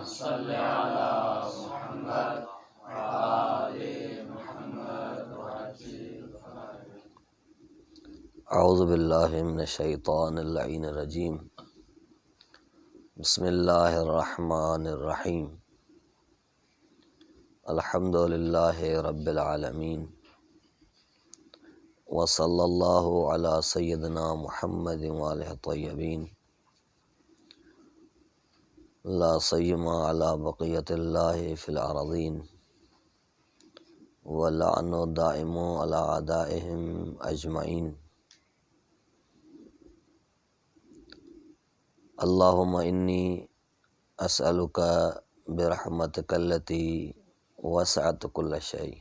صل علی محمد وآل محمد وعجل فرجهم۔ اعوذ باللہ من الشیطان اللعین الرجیم۔ بسم اللہ الرحمن الرحیم۔ الحمد للہ رب العالمین، وصلی اللہ علی سیدنا محمد وآلہ الطیبین، لا سیما علی بقیت اللہ فی الارضین، واللعن دائم علی اعدائہم اجمعین۔ اللہم انی اسألک برحمتک التی وسعت کل شیء۔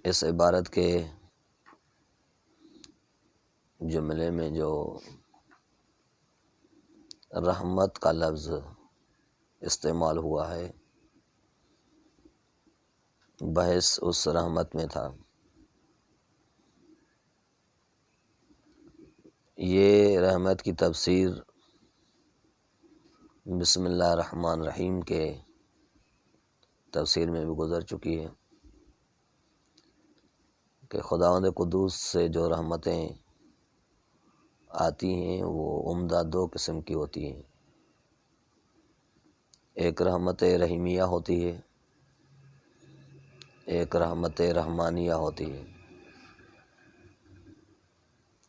اس عبارت کے جملے میں جو رحمت کا لفظ استعمال ہوا ہے، بحث اس رحمت میں تھا۔ یہ رحمت کی تفسیر بسم اللہ الرحمن الرحیم کے تفسیر میں بھی گزر چکی ہے کہ خداوند قدوس سے جو رحمتیں آتی ہیں وہ عمدہ دو قسم کی ہوتی ہیں۔ ایک رحمت رحیمیہ ہوتی ہے، ایک رحمت رحمانیہ ہوتی ہے۔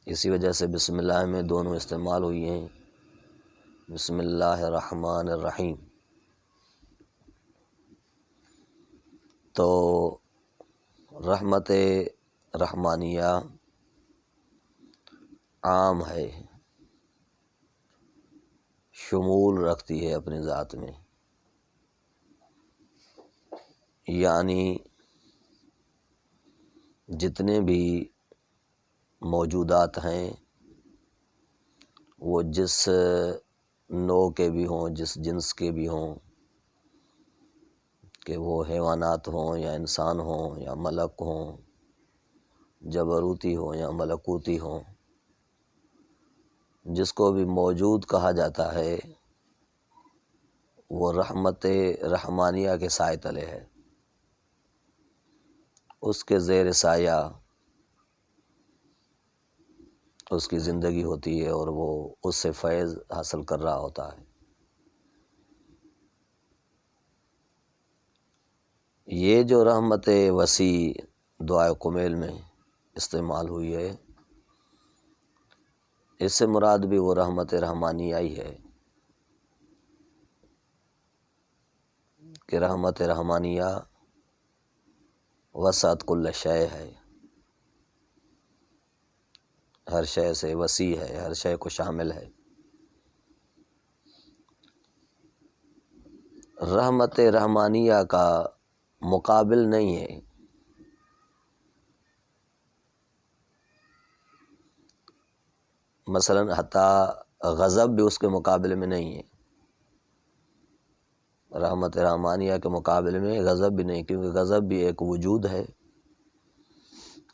اسی وجہ سے بسم اللہ میں دونوں استعمال ہوئی ہیں، بسم اللہ الرحمن الرحیم۔ تو رحمت رحمانیہ عام ہے، شمول رکھتی ہے اپنی ذات میں، یعنی جتنے بھی موجودات ہیں وہ جس نوع کے بھی ہوں، جس جنس کے بھی ہوں، کہ وہ حیوانات ہوں یا انسان ہوں یا ملک ہوں، جبروتی ہوں یا ملکوتی ہوں، جس کو بھی موجود کہا جاتا ہے وہ رحمت رحمانیہ کے سائے تلے ہے، اس کے زیر سایہ اس کی زندگی ہوتی ہے اور وہ اس سے فیض حاصل کر رہا ہوتا ہے۔ یہ جو رحمت وسیع دعائے کمیل میں استعمال ہوئی ہے، اس سے مراد بھی وہ رحمت رحمانیہ ہی ہے کہ رحمت رحمانیہ وسعت کل شیء ہے، ہر شے سے وسیع ہے، ہر شے کو شامل ہے۔ رحمت رحمانیہ کا مقابل نہیں ہے، مثلا حتیٰ غضب بھی اس کے مقابلے میں نہیں ہے، رحمت رحمانیہ کے مقابلے میں غضب بھی نہیں، کیونکہ غضب بھی ایک وجود ہے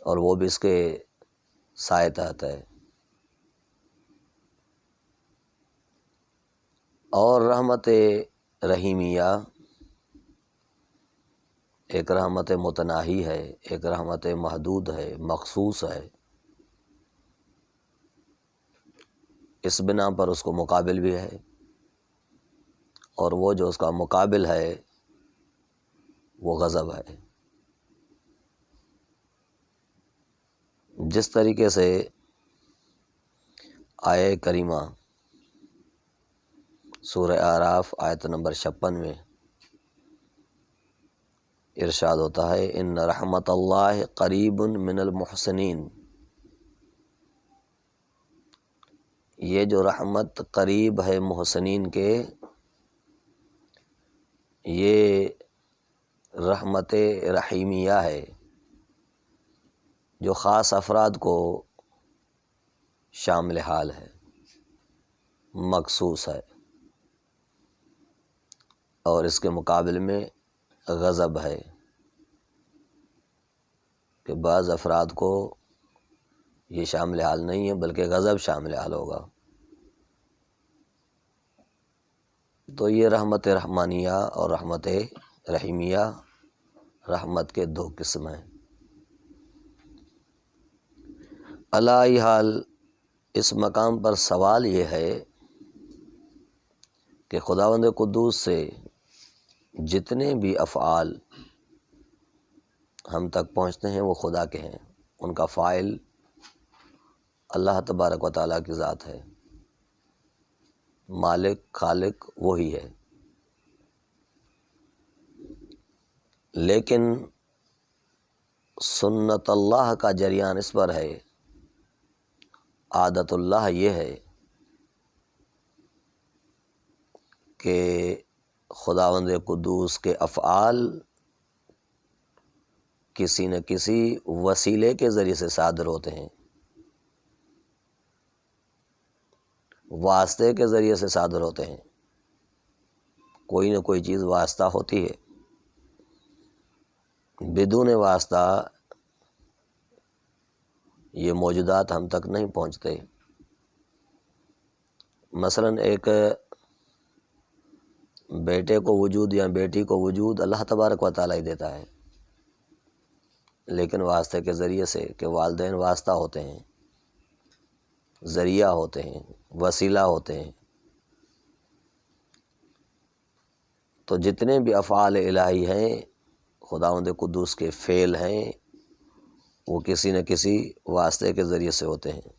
اور وہ بھی اس کے سائے تحت ہے۔ اور رحمت رحیمیہ ایک رحمت متناہی ہے، ایک رحمت محدود ہے، مخصوص ہے، اس بنا پر اس کو مقابل بھی ہے، اور وہ جو اس کا مقابل ہے وہ غضب ہے۔ جس طریقے سے آیہ کریمہ سورہ اعراف آیت نمبر 56 میں ارشاد ہوتا ہے، ان رحمت اللہ قریب من المحسنین، یہ جو رحمت قریب ہے محسنین کے، یہ رحمت رحیمیہ ہے جو خاص افراد کو شامل حال ہے، مخصوص ہے، اور اس کے مقابل میں غضب ہے کہ بعض افراد کو یہ شامل حال نہیں ہے بلکہ غضب شامل حال ہوگا۔ تو یہ رحمت رحمانیہ اور رحمت رحیمیہ رحمت کے دو قسم ہیں۔ علائی حال اس مقام پر سوال یہ ہے کہ خداوند قدوس سے جتنے بھی افعال ہم تک پہنچتے ہیں وہ خدا کے ہیں، ان کا فاعل اللہ تبارک و تعالیٰ کی ذات ہے، مالک خالق وہی ہے، لیکن سنت اللہ کا جریان اس پر ہے، عادت اللہ یہ ہے کہ خداوند قدوس کے افعال کسی نہ کسی وسیلے کے ذریعے سے صادر ہوتے ہیں، واسطے کے ذریعے سے صادر ہوتے ہیں، کوئی نہ کوئی چیز واسطہ ہوتی ہے، بدون واسطہ یہ موجودات ہم تک نہیں پہنچتے۔ مثلا ایک بیٹے کو وجود یا بیٹی کو وجود اللہ تبارک و تعالیٰ ہی دیتا ہے، لیکن واسطے کے ذریعے سے کہ والدین واسطہ ہوتے ہیں، ذریعہ ہوتے ہیں، وسیلہ ہوتے ہیں۔ تو جتنے بھی افعال الہی ہیں خداوند قدوس کے فعل ہیں، وہ کسی نہ کسی واسطے کے ذریعے سے ہوتے ہیں۔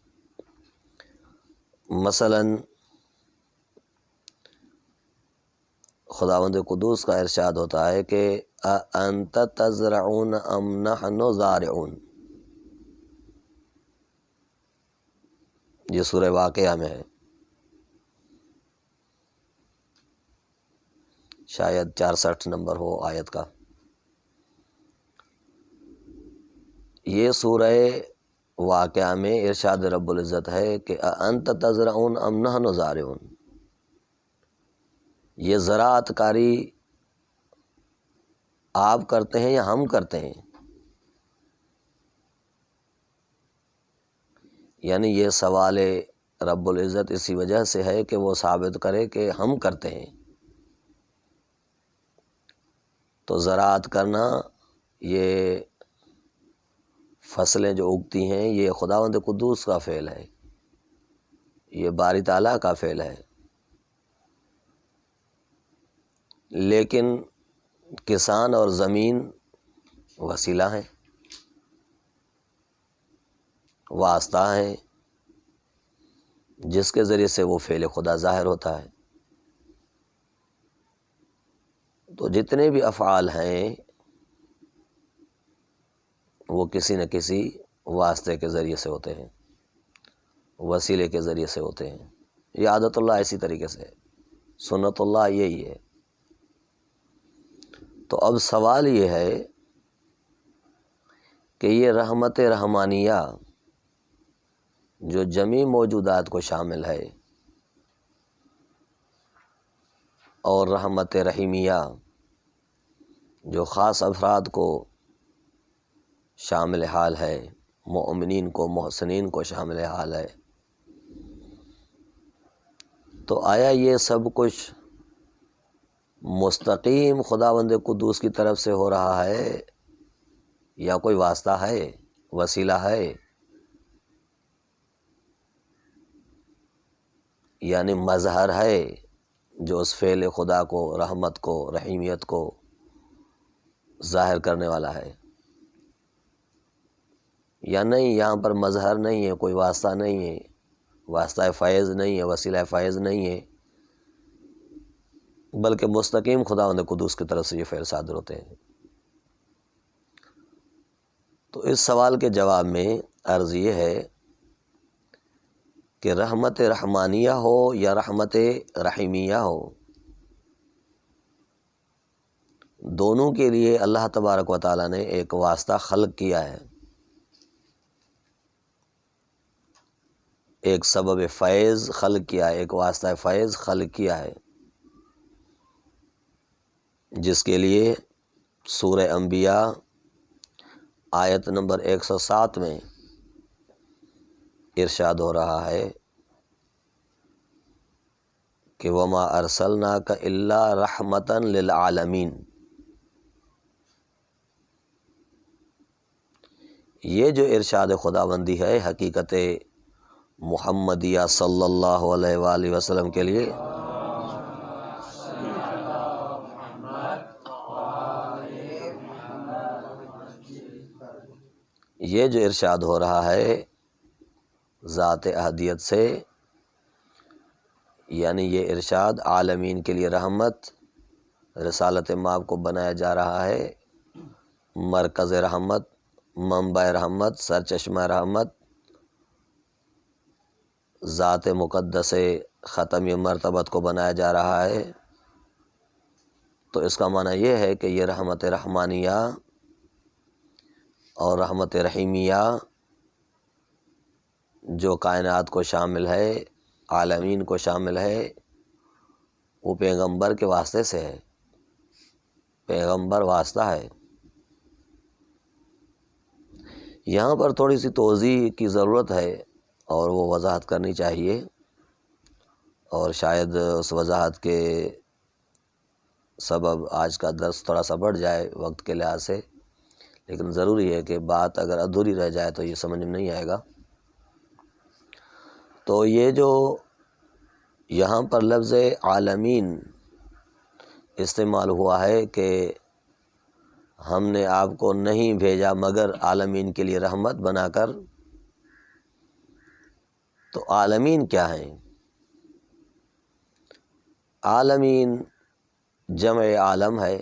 مثلا خداوند قدوس کا ارشاد ہوتا ہے کہ اَأَنْتَ تَزْرَعُونَ أَمْ نَحْنُ زَارِعُونَ، یہ سورہ واقعہ میں ہے، شاید 64 نمبر ہو آیت کا۔ یہ سورہ واقعہ میں ارشاد رب العزت ہے کہ اَأَنْتَ تَزْرَعُونَ أَمْ نَحْنُ زَارِعُونَ، یہ زراعت کاری آپ کرتے ہیں یا ہم کرتے ہیں؟ یعنی یہ سوال رب العزت اسی وجہ سے ہے کہ وہ ثابت کرے کہ ہم کرتے ہیں۔ تو زراعت کرنا، یہ فصلیں جو اگتی ہیں، یہ خداوند قدوس کا فعل ہے، یہ باری تعالیٰ کا فعل ہے، لیکن کسان اور زمین وسیلہ ہیں، واسطہ ہیں، جس کے ذریعے سے وہ فعل خدا ظاہر ہوتا ہے۔ تو جتنے بھی افعال ہیں وہ کسی نہ کسی واسطے کے ذریعے سے ہوتے ہیں، وسیلے کے ذریعے سے ہوتے ہیں۔ یہ عادت اللہ اسی طریقے سے ہے، سنت اللہ یہی ہے۔ تو اب سوال یہ ہے کہ یہ رحمت رحمانیہ جو جمیع موجودات کو شامل ہے، اور رحمت رحیمیہ جو خاص افراد کو شامل حال ہے، مؤمنین کو، محسنین کو شامل حال ہے، تو آیا یہ سب کچھ مستقیم خداوند قدوس کی طرف سے ہو رہا ہے یا کوئی واسطہ ہے، وسیلہ ہے؟ یعنی مظہر ہے جو اس فعل خدا کو، رحمت کو، رحیمیت کو ظاہر کرنے والا ہے، یا نہیں؟ یہاں پر مظہر نہیں ہے، کوئی واسطہ نہیں ہے، واسطہ فیض نہیں ہے، وسیلہ فیض نہیں ہے، بلکہ مستقیم خداوند قدوس کی طرف سے یہ فعل صادر ہوتے ہیں۔ تو اس سوال کے جواب میں عرض یہ ہے کہ رحمت رحمانیہ ہو یا رحمت رحیمیہ ہو، دونوں کے لیے اللہ تبارک و تعالیٰ نے ایک واسطہ خلق کیا ہے، ایک سبب فیض خلق کیا ہے، ایک واسطہ فیض خلق کیا ہے، جس کے لیے سورہ انبیاء آیت نمبر 107 میں ارشاد ہو رہا ہے کہ وما ارسلناک الا رحمتا للعالمین، یہ جو ارشاد خداوندی ہے حقیقت محمدیہ صلی اللہ علیہ وآلہ وسلم کے لیے یہ جو ارشاد ہو رہا ہے ذات احدیت سے، یعنی یہ ارشاد عالمین کے لیے رحمت، رسالت مآب کو بنایا جا رہا ہے مرکز رحمت، منبع رحمت، سرچشمہ رحمت، ذات مقدس ختمی مرتبت کو بنایا جا رہا ہے، تو اس کا معنی یہ ہے کہ یہ رحمت رحمانیہ اور رحمت رحیمیہ جو کائنات کو شامل ہے، عالمین کو شامل ہے، وہ پیغمبر کے واسطے سے ہے، پیغمبر واسطہ ہے۔ یہاں پر تھوڑی سی توضیح کی ضرورت ہے اور وہ وضاحت کرنی چاہیے، اور شاید اس وضاحت کے سبب آج کا درس تھوڑا سا بڑھ جائے وقت کے لحاظ سے، لیکن ضروری ہے کہ بات اگر ادھوری رہ جائے تو یہ سمجھ میں نہیں آئے گا۔ تو یہ جو یہاں پر لفظ عالمین استعمال ہوا ہے کہ ہم نے آپ کو نہیں بھیجا مگر عالمین کے لیے رحمت بنا کر، تو عالمین کیا ہیں؟ عالمین جمع عالم ہے۔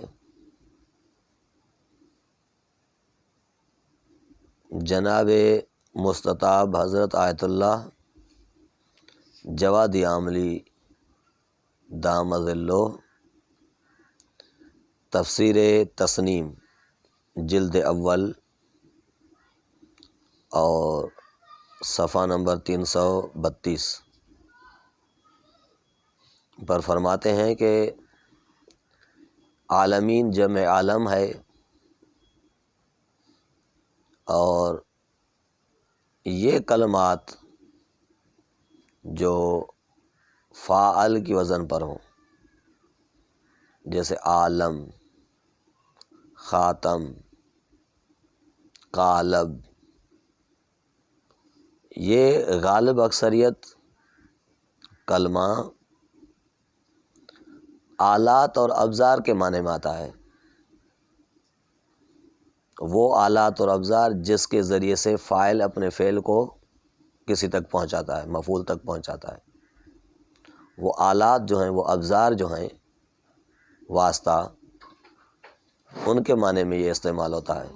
جناب مستطاب حضرت آیت اللہ جوادی عاملی دام ظلو، تفسیر تسنیم جلد اول اور صفحہ نمبر 332 پر فرماتے ہیں کہ عالمین جمع عالم ہے، اور یہ کلمات جو فاعل کی وزن پر ہوں، جیسے عالم، خاتم، قالب، یہ غالب اکثریت کلمہ آلات اور ابزار کے معنی میں آتا ہے۔ وہ آلات اور ابزار جس کے ذریعے سے فاعل اپنے فعل کو کسی تک پہنچاتا ہے، مفعول تک پہنچاتا ہے۔ وہ آلات جو ہیں، وہ ابزار جو ہیں، واسطہ، ان کے معنی میں یہ استعمال ہوتا ہے،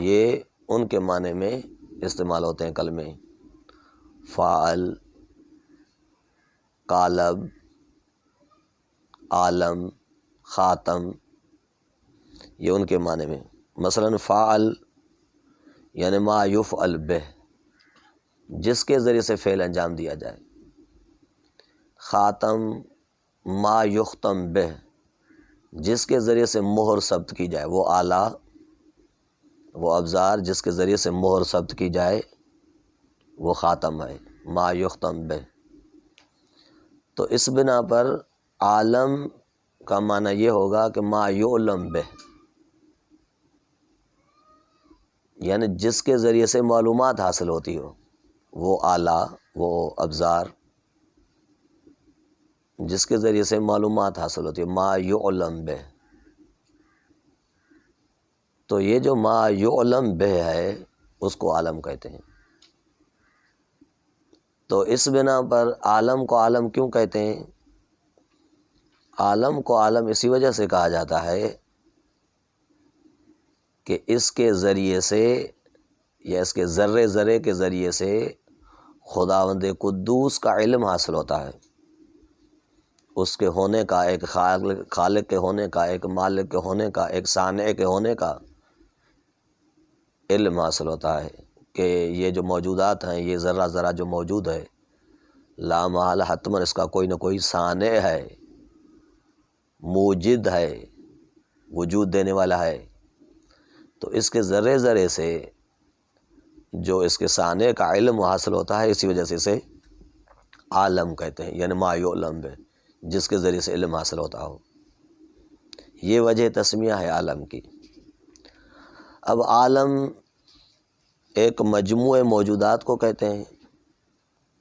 یہ ان کے معنی میں استعمال ہوتے ہیں کلمے فاعل، قالب، عالم، خاتم، یہ ان کے معنی میں۔ مثلا فاعل یعنی ما یفعل بہ، جس کے ذریعے سے فعل انجام دیا جائے۔ خاتم ما یختم بہ، جس کے ذریعے سے مہر ثبت کی جائے، وہ آلہ، وہ ابزار جس کے ذریعے سے مہر ثبت کی جائے، وہ خاتم ہے، ما یختم بہ۔ تو اس بنا پر عالم کا معنی یہ ہوگا کہ ما یعلم بہ، یعنی جس کے ذریعے سے معلومات حاصل ہوتی ہو، وہ آلہ، وہ ابزار جس کے ذریعے سے معلومات حاصل ہوتی ہے، ما یعلم بہ۔ تو یہ جو ما یعلم بہ ہے اس کو عالم کہتے ہیں۔ تو اس بنا پر عالم کو عالم کیوں کہتے ہیں؟ عالم کو عالم اسی وجہ سے کہا جاتا ہے کہ اس کے ذریعے سے یا اس کے ذرے ذرے کے ذریعے سے خداوند قدوس کا علم حاصل ہوتا ہے، اس کے ہونے کا، ایک خالق کے ہونے کا، ایک مالک کے ہونے کا، ایک صانع کے ہونے کا علم حاصل ہوتا ہے کہ یہ جو موجودات ہیں، یہ ذرہ ذرہ جو موجود ہے، لا محالہ حتماً اس کا کوئی نہ کوئی صانع ہے، موجد ہے، وجود دینے والا ہے۔ تو اس کے ذرے ذرے سے جو اس کے صانع کا علم حاصل ہوتا ہے، اسی وجہ سے اسے عالم کہتے ہیں، یعنی ما یعلم بہ، جس کے ذریعے سے علم حاصل ہوتا ہو، یہ وجہ تسمیہ ہے عالم کی۔ اب عالم ایک مجموعہ موجودات کو کہتے ہیں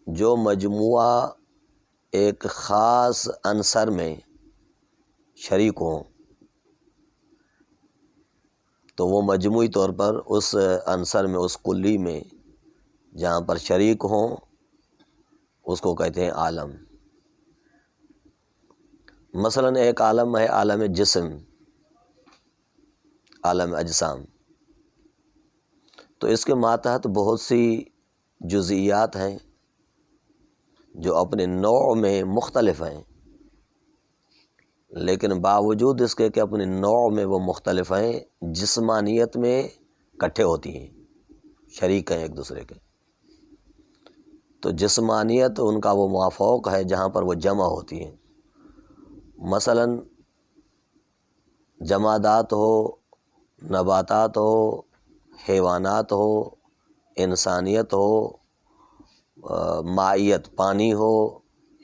جو مجموعہ ایک خاص عنصر میں شریک ہوں، تو وہ مجموعی طور پر اس عنصر میں، اس کلی میں جہاں پر شریک ہوں، اس کو کہتے ہیں عالم۔ مثلا ایک عالم ہے عالم جسم، عالم اجسام، تو اس کے ماتحت بہت سی جزئیات ہیں جو اپنے نوع میں مختلف ہیں، لیکن باوجود اس کے کہ اپنے نوع میں وہ مختلف ہیں، جسمانیت میں اکٹھے ہوتی ہیں، شریک ہیں ایک دوسرے کے۔ تو جسمانیت ان کا وہ مافوق ہے جہاں پر وہ جمع ہوتی ہیں۔ مثلا جمادات ہو، نباتات ہو، حیوانات ہو، انسانیت ہو، مائیت پانی ہو،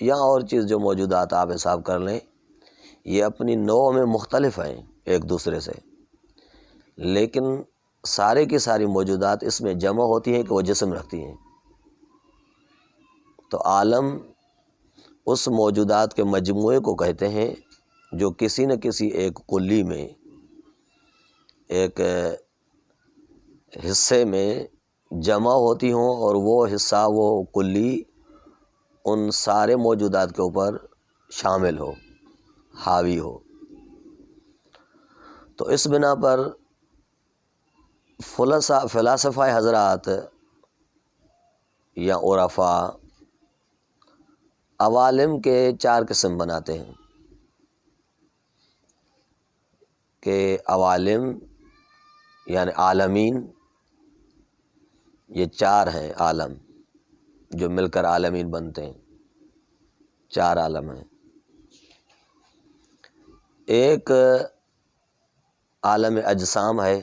یا اور چیز جو موجودات آپ حساب کر لیں، یہ اپنی نوع میں مختلف ہیں ایک دوسرے سے، لیکن سارے کی ساری موجودات اس میں جمع ہوتی ہیں کہ وہ جسم رکھتی ہیں۔ تو عالم اس موجودات کے مجموعے کو کہتے ہیں جو کسی نہ کسی ایک کلی میں، ایک حصے میں جمع ہوتی ہوں، اور وہ حصہ، وہ کلی ان سارے موجودات کے اوپر شامل ہو، حاوی ہو۔ تو اس بنا پر فلاسفہ حضرات یا عرفاء عوالم کے 4 قسم بناتے ہیں کہ عوالم یعنی عالمین، یہ 4 ہیں عالم جو مل کر عالمین بنتے ہیں، 4 عالم ہیں۔ ایک عالم اجسام ہے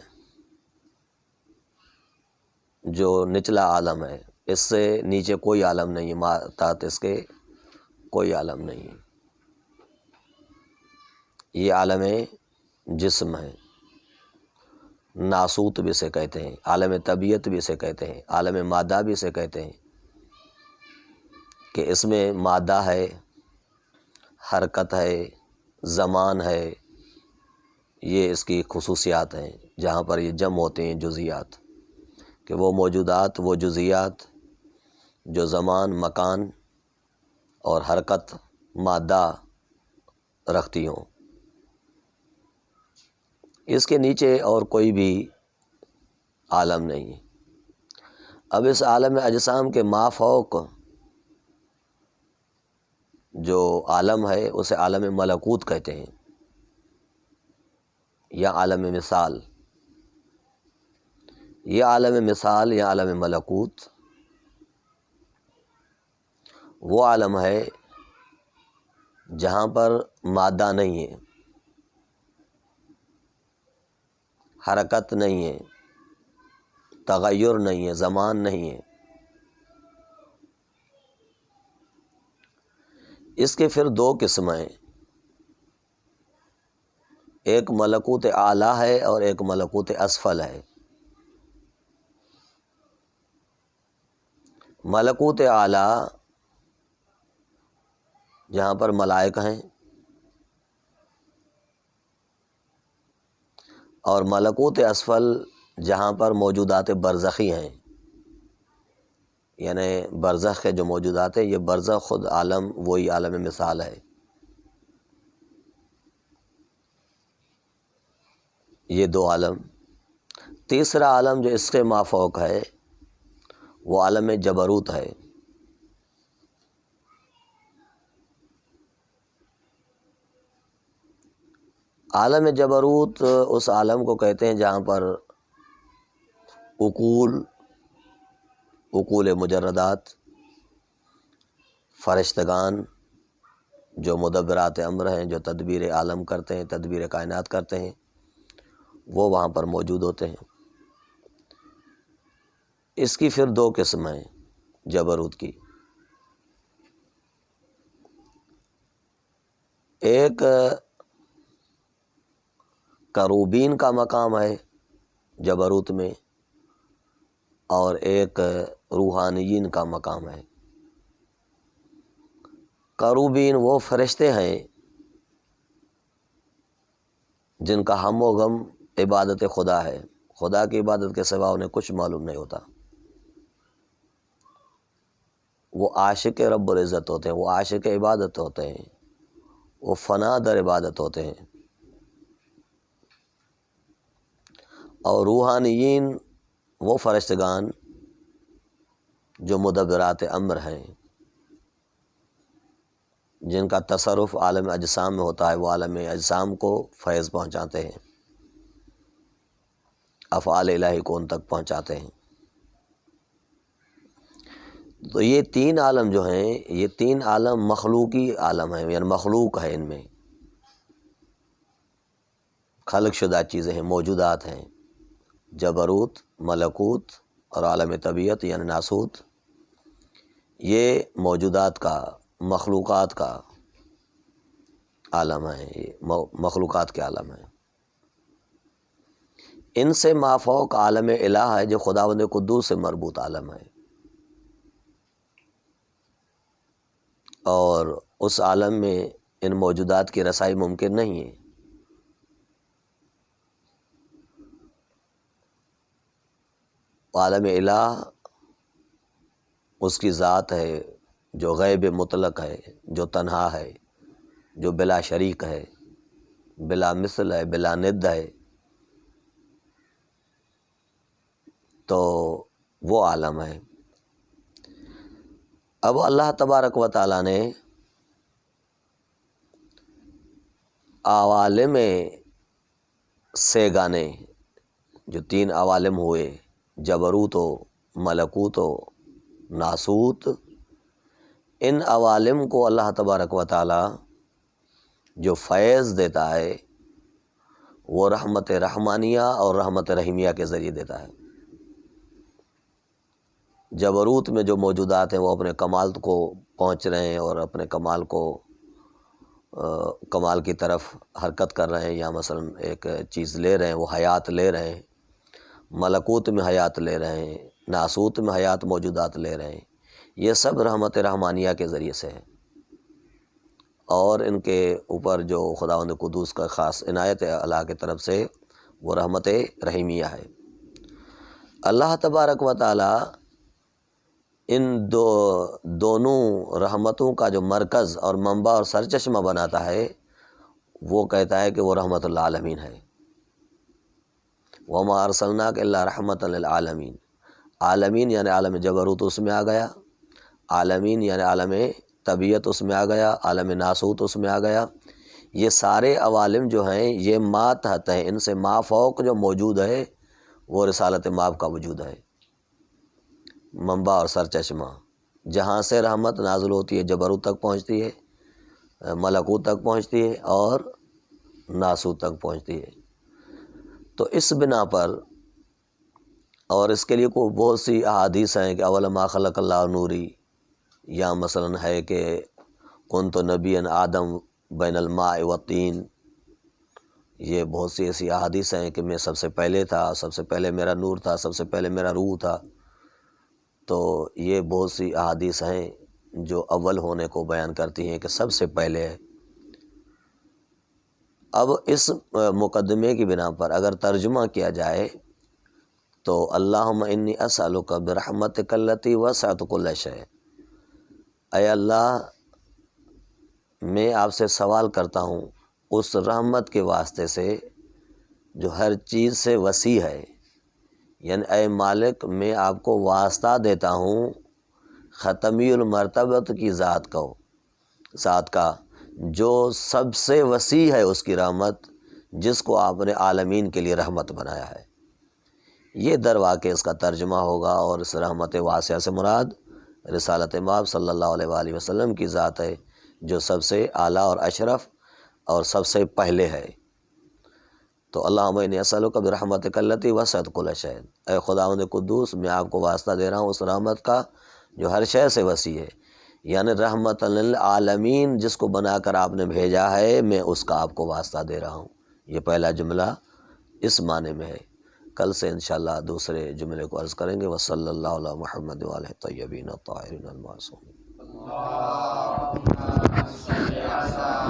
جو نچلا عالم ہے، اس سے نیچے کوئی عالم نہیں ہے، تحت اس کے کوئی عالم نہیں ہے، یہ عالم جسم ہے۔ ناسوت بھی اسے کہتے ہیں، عالم طبیعت بھی اسے کہتے ہیں، عالم مادہ بھی اسے کہتے ہیں، کہ اس میں مادہ ہے، حرکت ہے، زمان ہے، یہ اس کی خصوصیات ہیں جہاں پر یہ جمع ہوتے ہیں جزیات، کہ وہ موجودات، وہ جزیات جو زمان، مکان اور حرکت، مادہ رکھتی ہوں، اس کے نیچے اور کوئی بھی عالم نہیں ہے۔ اب اس عالم اجسام کے مافوق جو عالم ہے اسے عالم ملکوت کہتے ہیں، یا عالم مثال۔ یہ عالم مثال یا عالم ملکوت وہ عالم ہے جہاں پر مادہ نہیں ہے، حرکت نہیں ہے، تغیر نہیں ہے، زمان نہیں ہے۔ اس کے پھر 2 قسم ہیں، ایک ملکوت اعلیٰ ہے اور ایک ملکوت اسفل ہے۔ ملکوت اعلیٰ جہاں پر ملائکہ ہیں، اور ملکوت اسفل جہاں پر موجودات برزخی ہیں، یعنی برزخ کے جو موجودات ہیں، یہ برزخ خود عالم وہی عالم مثال ہے۔ یہ 2 عالم۔ تیسرا عالم جو اس کے مافوق ہے وہ عالم جبروت ہے۔ عالم جبروت اس عالم کو کہتے ہیں جہاں پر عقول مجردات، فرشتگان جو مدبرات امر ہیں، جو تدبیر عالم کرتے ہیں، تدبیر کائنات کرتے ہیں، وہ وہاں پر موجود ہوتے ہیں۔ اس کی پھر 2 قسم ہیں جبروت کی۔ ایک کروبین کا مقام ہے جبروت میں، اور ایک روحانیین کا مقام ہے۔ کروبین وہ فرشتے ہیں جن کا ہم و غم عبادت خدا ہے، خدا کی عبادت کے سوا انہیں کچھ معلوم نہیں ہوتا۔ وہ عاشق رب العزت ہوتے ہیں، وہ عاشق عبادت ہوتے ہیں، وہ فنا در عبادت ہوتے ہیں۔ اور روحانیین وہ فرشتگان جو مدبرات امر ہیں، جن کا تصرف عالم اجسام میں ہوتا ہے، وہ عالم اجسام کو فیض پہنچاتے ہیں، افعال الہی کو ان تک پہنچاتے ہیں۔ تو یہ تین عالم جو ہیں، یہ تین عالم مخلوقی عالم ہیں، یعنی مخلوق ہے، ان میں خلق شدہ چیزیں ہیں، موجودات ہیں۔ جبروت، ملکوت اور عالم طبیعت یعنی ناسوت، یہ موجودات کا، مخلوقات کا عالم ہے، یہ مخلوقات کے عالم ہیں۔ ان سے مافوق عالم الہ ہے جو خداوند قدوس سے مربوط عالم ہے، اور اس عالم میں ان موجودات کی رسائی ممکن نہیں ہے۔ عالم الہ اس کی ذات ہے جو غیب مطلق ہے، جو تنہا ہے، جو بلا شریک ہے، بلا مثل ہے، بلا ند ہے۔ تو وہ عالم ہے۔ اب اللہ تبارک و تعالیٰ نے عوالم سے گانے، جو تین عوالم ہوئے، جبروت و ملکوت و ناسوت، ان عوالم کو اللہ تبارک و تعالیٰ جو فیض دیتا ہے وہ رحمت رحمانیہ اور رحمت رحیمیہ کے ذریعے دیتا ہے۔ جبروت میں جو موجودات ہیں وہ اپنے کمال کو پہنچ رہے ہیں اور اپنے کمال کو کمال کی طرف حرکت کر رہے ہیں، یا مثلا ایک چیز لے رہے ہیں، وہ حیات لے رہے ہیں۔ ملکوت میں حیات لے رہے ہیں، ناسوت میں حیات موجودات لے رہے ہیں۔ یہ سب رحمت رحمانیہ کے ذریعے سے ہے، اور ان کے اوپر جو خداوند قدوس کا خاص عنایت ہے اللہ کی طرف سے، وہ رحمت رحیمیہ ہے۔ اللہ تبارک و تعالی ان دونوں رحمتوں کا جو مرکز اور منبع اور سرچشمہ بناتا ہے، وہ کہتا ہے کہ وہ رحمت للعالمین ہے۔ وَمَا أَرْسَلْنَاكَ إِلَّا رَحْمَةً لِلْعَالَمِينَ، عالمین یعنی عالم جبروت اس میں آ گیا، عالمین یعنی عالم طبیعت اس میں آ گیا، عالم ناسوت اس میں آ گیا۔ یہ سارے عوالم جو ہیں یہ ماتحت ہیں، ان سے مافوق جو موجود ہے وہ رسالت مآب کا وجود ہے، منبع اور سرچشمہ، جہاں سے رحمت نازل ہوتی ہے، جبروت تک پہنچتی ہے، ملکوت تک پہنچتی ہے اور ناسوت تک پہنچتی ہے۔ تو اس بنا پر، اور اس کے لیے کوئی بہت سی احادیث ہیں کہ اول ما خلق اللہ نوری، یا مثلا ہے کہ کنت نبیا آدم بین الماء والطین، یہ بہت سی ایسی احادیث ہیں کہ میں سب سے پہلے تھا، سب سے پہلے میرا نور تھا، سب سے پہلے میرا روح تھا۔ تو یہ بہت سی احادیث ہیں جو اول ہونے کو بیان کرتی ہیں کہ سب سے پہلے ہے۔ اب اس مقدمے کی بنا پر اگر ترجمہ کیا جائے تو اللہم انی اسألک برحمتک التی وسعت کل شیء، اے اللہ میں آپ سے سوال کرتا ہوں اس رحمت کے واسطے سے جو ہر چیز سے وسیع ہے، یعنی اے مالک میں آپ کو واسطہ دیتا ہوں ختمی المرتبت کی ذات کا جو سب سے وسیع ہے اس کی رحمت، جس کو آپ نے عالمین کے لیے رحمت بنایا ہے۔ یہ در واقع اس کا ترجمہ ہوگا، اور اس رحمت واسعہ سے مراد رسالت مآب صلی اللہ علیہ وآلہ وسلم کی ذات ہے، جو سب سے اعلیٰ اور اشرف اور سب سے پہلے ہے۔ تو اللہم انی اسألک برحمتک التی وسعت کل شیء، اے خداوند قدوس میں آپ کو واسطہ دے رہا ہوں اس رحمت کا جو ہر شے سے وسیع ہے، یعنی رحمت للعالمین جس کو بنا کر آپ نے بھیجا ہے، میں اس کا آپ کو واسطہ دے رہا ہوں۔ یہ پہلا جملہ اس معنی میں ہے۔ کل سے انشاءاللہ دوسرے جملے کو عرض کریں گے۔ وصلی اللہ علی محمد وعلیہ الطیبین الطاہرین المعصومین۔ اللہم صل علی